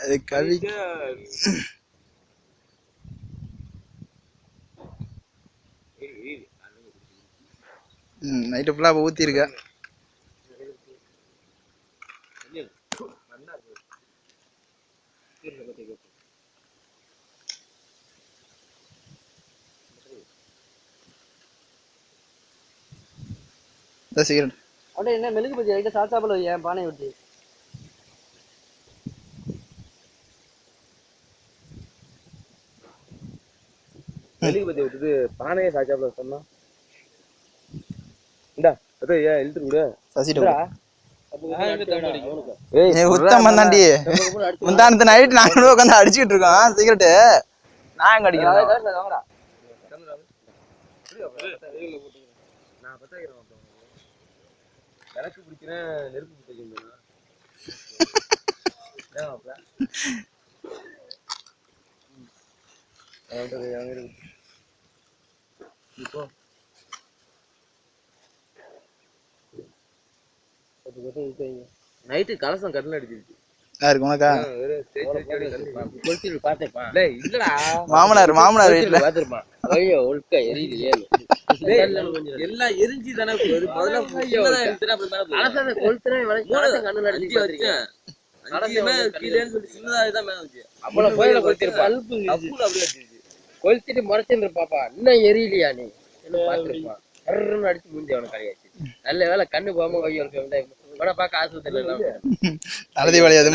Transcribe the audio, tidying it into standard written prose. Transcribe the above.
அது கவி நைட்டு ஃபுல்லா ஊத்திருக்க. சீக்கிரம் அப்படியே என்ன மெழுகு பத்தி லைட்டா சாப்பிட வையேன் பானை விட்டு. மெழுகு பத்தி விட்டுட்டு பானையே சாப்பிட சொன்னா இந்தா அதே ஏன் இழுத்து விடு சசிடா உத்தமன் தாண்டி முந்தானத்து நைட் நாங்களும் உட்காந்து அடிச்சுக்கிட்டு இருக்கோம் சிகரெட்டு. நான் எங்க அடிக்கிறேன் எனக்கு பிடிக்கிறேன் நெருப்பு பிடிக்கிறேன் நைட்டு கலசம் கண்ணு அடிச்சிருச்சு. யாருக்கு உனக்கா? மாமனார் மாமனார் வீட்டுல எல்லாம் எரிஞ்சு தானே கொளுத்திட்டு முறைச்சிருந்து பாப்பா இன்னும் எரியலையா நீ பாத்துருப்பான் அடிச்சு முடிஞ்சு அவனுக்கு கிடையாச்சு. நல்ல வேலை கண்ணு போகாம கையை பார்க்க ஆஸ்பத்திரியில தலதி வழியாது.